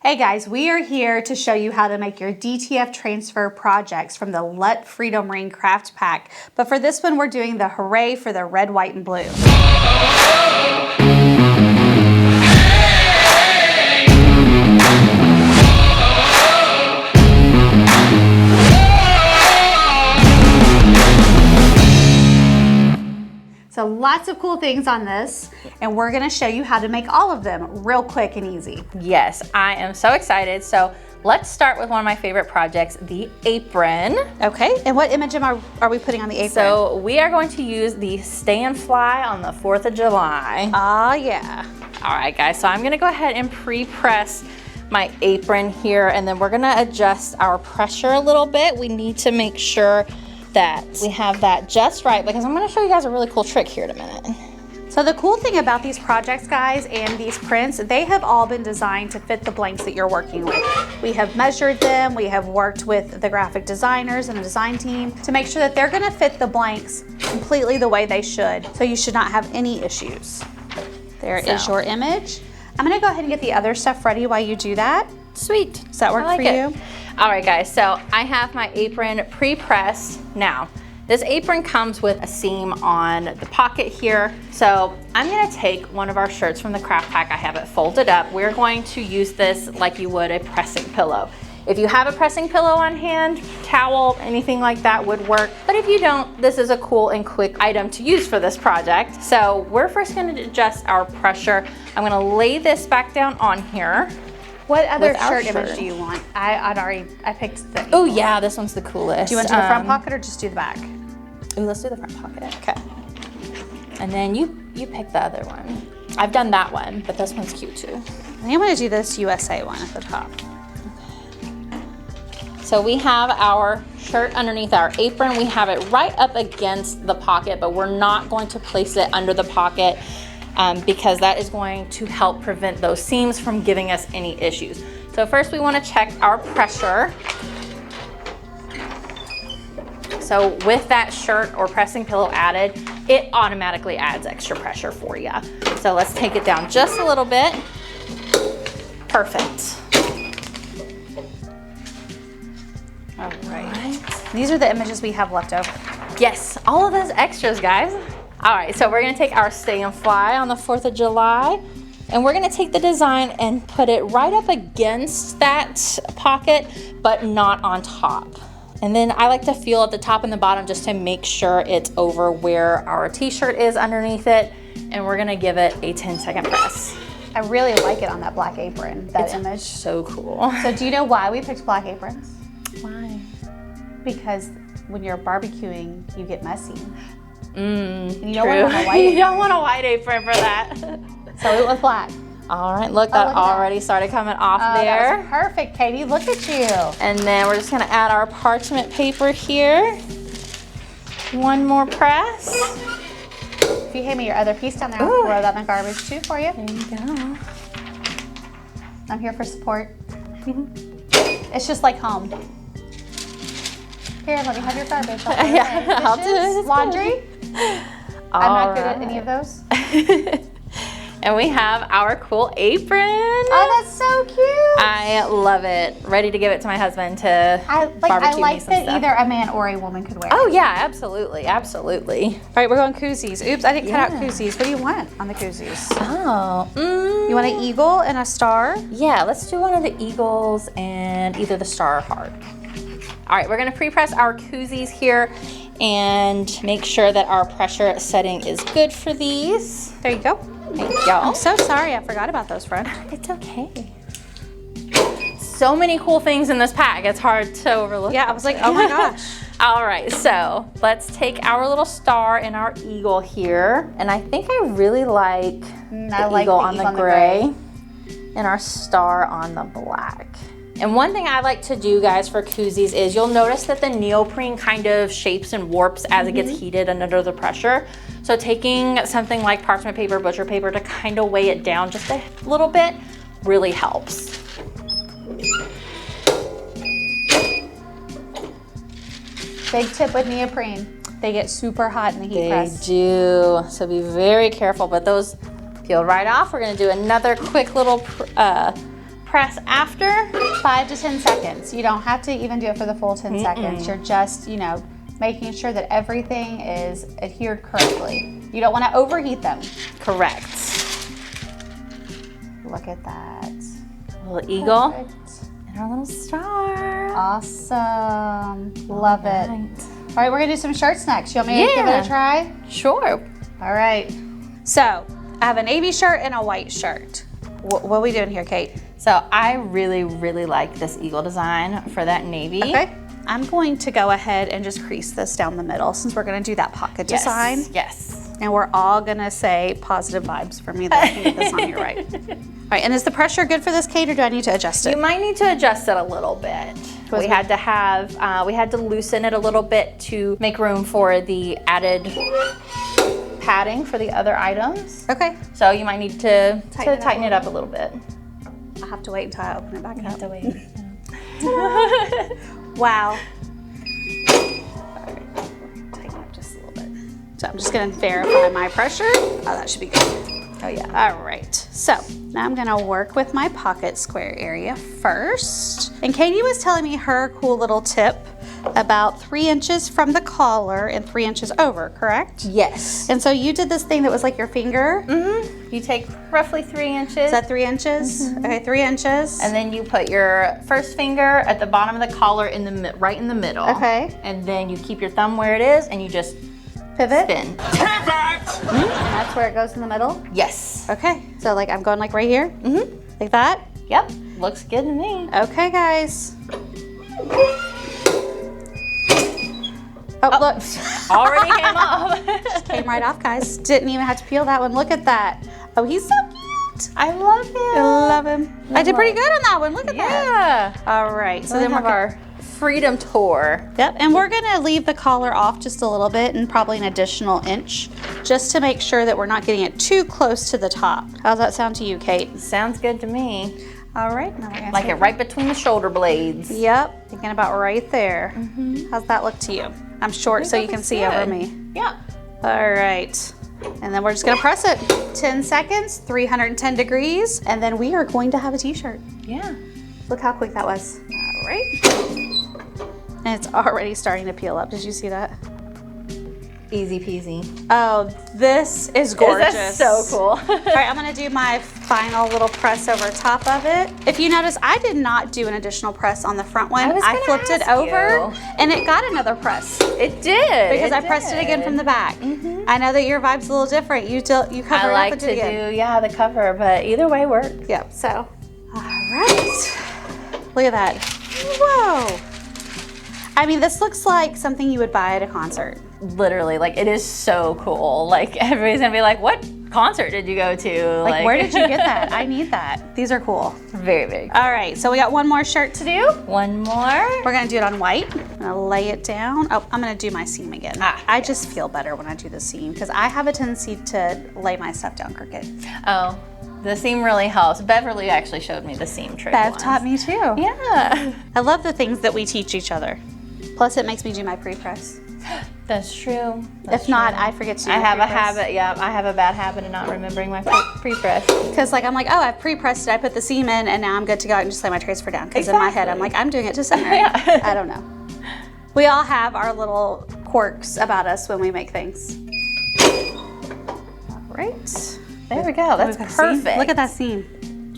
Hey guys, we are here to show you how to make your DTF transfer projects from the Let Freedom Ring craft pack. But for this one, we're doing the Hooray for the red, white, and blue. So lots of cool things on this, and we're gonna show you how to make all of them real quick and easy. Yes, I am so excited. So let's start with one of my favorite projects, the apron. Okay, and what image are we putting on the apron? So we are going to use the Stay and Fly on the 4th of July. Ah, yeah. All right, guys, so I'm gonna go ahead and pre-press my apron here, and then we're gonna adjust our pressure a little bit. We need to make sure that we have that just right, because I'm going to show you guys a really cool trick here in a minute. So the cool thing about these projects, guys, and these prints, they have all been designed to fit the blanks that you're working with. We have measured them, we have worked with the graphic designers and the design team to make sure that they're going to fit the blanks completely the way they should, so you should not have any issues. There is your image. I'm going to go ahead and get the other stuff ready while you do that. Sweet. Does that work for you? All right, guys, so I have my apron pre-pressed. Now, this apron comes with a seam on the pocket here. So I'm gonna take one of our shirts from the craft pack. I have it folded up. We're going to use this like you would a pressing pillow. If you have a pressing pillow on hand, towel, anything like that would work. But if you don't, this is a cool and quick item to use for this project. So we're first gonna adjust our pressure. I'm gonna lay this back down on here. What other shirt image do you want? I picked the. Oh yeah, this one's the coolest. Do you want to do the front pocket or just do the back? Ooh, let's do the front pocket. Okay. And then you pick the other one. I've done that one, but this one's cute too. I think I'm gonna do this USA one at the top. Okay. So we have our shirt underneath our apron. We have it right up against the pocket, but we're not going to place it under the pocket. Because that is going to help prevent those seams from giving us any issues. So first we want to check our pressure. So with that shirt or pressing pillow added, it automatically adds extra pressure for you. So let's take it down just a little bit. Perfect. All right. These are the images we have left over. Yes, all of those extras, guys. All right, so we're gonna take our Stay and Fly on the 4th of July, and we're gonna take the design and put it right up against that pocket, but not on top. And then I like to feel at the top and the bottom just to make sure it's over where our t-shirt is underneath it, and we're gonna give it a 10-second press. I really like it on that black apron, that image. So cool. So do you know why we picked black aprons? Why? Because when you're barbecuing, you get messy. And you don't want a white apron. You don't want a white apron for that. So it was black. All right, look, that already started coming off there. That was perfect, Katie. Look at you. And then we're just gonna add our parchment paper here. One more press. If you hand me your other piece down there, I'll throw that in the garbage too for you. There you go. I'm here for support. It's just like home. Here, let me have your garbage. Yeah, I'll do it. Laundry. I'm not good at any of those. And we have our cool apron. Oh, that's so cute. I love it. Ready to give it to my husband to barbecue I like me some that stuff. either a man or a woman could wear. Oh yeah, absolutely, absolutely. All right, we're going Koozies. Oops, I didn't cut out Koozies. What do you want on the Koozies? Oh. You want an eagle and a star? Yeah, let's do one of the eagles and either the star or heart. All right, we're gonna pre-press our Koozies here and make sure that our pressure setting is good for these. There you go. Thank y'all. I'm so sorry, I forgot about those, friend. It's okay. So many cool things in this pack, it's hard to overlook. Yeah, I was like, oh my gosh. All right, so let's take our little star and our eagle here. And I think I really like the eagle on the gray and our star on the black. And one thing I like to do, guys, for Koozies is you'll notice that the neoprene kind of shapes and warps as it gets heated and under the pressure. So taking something like parchment paper, butcher paper to kind of weigh it down just a little bit really helps. Big tip with neoprene. They get super hot in the heat press. They do, so be very careful, but those peel right off. We're gonna do another quick little press after. 5 to 10 seconds. You don't have to even do it for the full 10 seconds. You're just, you know, making sure that everything is adhered correctly. You don't want to overheat them. Correct. Look at that. Little eagle. Perfect. And our little star. Awesome. Love it. Right. All right, we're gonna do some shirts next. You want me to give it a try? Sure. All right. So I have a navy shirt and a white shirt. What are we doing here, Kate? So I really, really like this eagle design for that navy. Okay. I'm going to go ahead and just crease this down the middle since we're gonna do that pocket design. Yes. And we're all gonna say positive vibes for me that I can get this on here right. All right, and is the pressure good for this, Kate, or do I need to adjust it? You might need to adjust it a little bit. We had to loosen it a little bit to make room for the added padding for the other items. Okay. So you might need to tighten it up a little bit. I'll have to wait until I open it back up. You have to wait. Wow. All right, tighten up just a little bit. So I'm just gonna verify my pressure. Oh, that should be good. Oh yeah. All right, so now I'm gonna work with my pocket square area first. And Katie was telling me her cool little tip about 3 inches from the collar and 3 inches over, correct? Yes. And so you did this thing that was like your finger. Mm-hmm. You take roughly 3 inches. Is that 3 inches? Mm-hmm. Okay, 3 inches. And then you put your first finger at the bottom of the collar right in the middle. Okay. And then you keep your thumb where it is and you just pivot. Spin. Mm-hmm. And that's where it goes in the middle? Yes. Okay, so like I'm going like right here? Mm-hmm. Like that? Yep, looks good to me. Okay, guys. Oh, look. Already came off. Just came right off, guys. Didn't even have to peel that one. Look at that. Oh, he's so cute. I love him. I love him. I did pretty good on that one. Look at that. Yeah. All right. So then we have our freedom tour. Yep. And we're going to leave the collar off just a little bit and probably an additional inch just to make sure that we're not getting it too close to the top. How's that sound to you, Kate? Sounds good to me. All right. Now we're gonna like it right between the shoulder blades. Yep. Thinking about right there. Mm-hmm. How's that look to you? I'm short so you can see over me. Yeah. All right. And then we're just gonna press it. 10 seconds, 310 degrees, and then we are going to have a t-shirt. Yeah. Look how quick that was. All right. And it's already starting to peel up. Did you see that? Easy peasy. Oh, this is gorgeous. That's so cool. All right, I'm gonna do my final little press over top of it. If you notice, I did not do an additional press on the front one. I flipped it over and it got another press. It did. Because I pressed it again from the back. Mm-hmm. I know that your vibe's a little different. You cover it up and do it again. I like to do the cover, but either way works. Yep, so, all right. Look at that. Whoa. I mean, this looks like something you would buy at a concert. Literally, like it is so cool. Like everybody's gonna be like, what concert did you go to? Like where did you get that? I need that. These are cool. Very, very cool. All right, so we got one more shirt to do. One more. We're gonna do it on white. I'm gonna lay it down. Oh, I'm gonna do my seam again. I just feel better when I do the seam because I have a tendency to lay my stuff down crooked. Oh, the seam really helps. Beverly actually showed me the seam trick Bev taught me too. Yeah. I love the things that we teach each other. Plus it makes me do my pre-press. That's true. If not, I forget to do I have a habit, yeah, I have a bad habit of not remembering my pre-press. Because like I'm like, oh, I've pre-pressed it, I put the seam in, and now I'm good to go. I can just lay my transfer down. Because in my head, I'm like, I'm doing it to center. Yeah. I don't know. We all have our little quirks about us when we make things. All right. There we go, that's perfect. Look at that seam.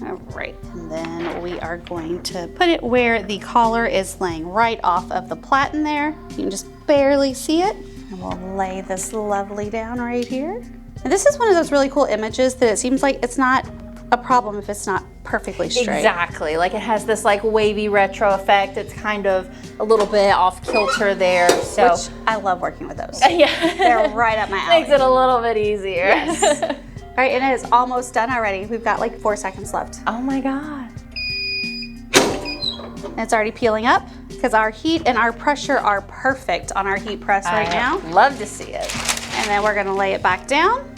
All right, and then we are going to put it where the collar is laying right off of the platen there. You can just barely see it. And we'll lay this lovely down right here. And this is one of those really cool images that it seems like it's not a problem if it's not perfectly straight. Exactly, like it has this like wavy retro effect. It's kind of a little bit off kilter there. So. Which I love working with those. Yeah. They're right up my alley. Makes it a little bit easier. Yes. All right, and it is almost done already. We've got like 4 seconds left. Oh my God. And it's already peeling up because our heat and our pressure are perfect on our heat press right now. Love to see it. And then we're gonna lay it back down.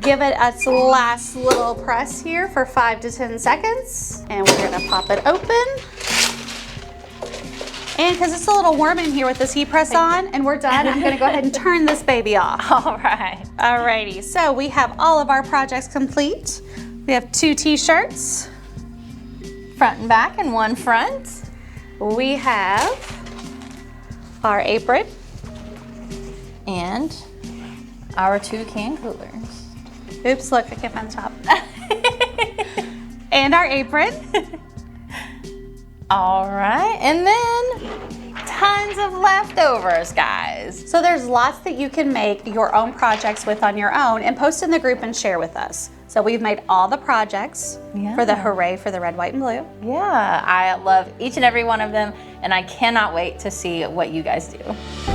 Give it its last little press here for 5 to 10 seconds. And we're gonna pop it open. And because it's a little warm in here with this heat press on and we're done, I'm gonna go ahead and turn this baby off. All right. Alrighty, so we have all of our projects complete. We have 2 t-shirts, front and back and one front. We have our apron. And our 2 can coolers. Oops, look, I can't find the top. And our apron. All right, and then tons of leftovers, guys. So there's lots that you can make your own projects with on your own and post in the group and share with us. So we've made all the projects for the Hooray for the red, white, and blue. Yeah, I love each and every one of them, and I cannot wait to see what you guys do.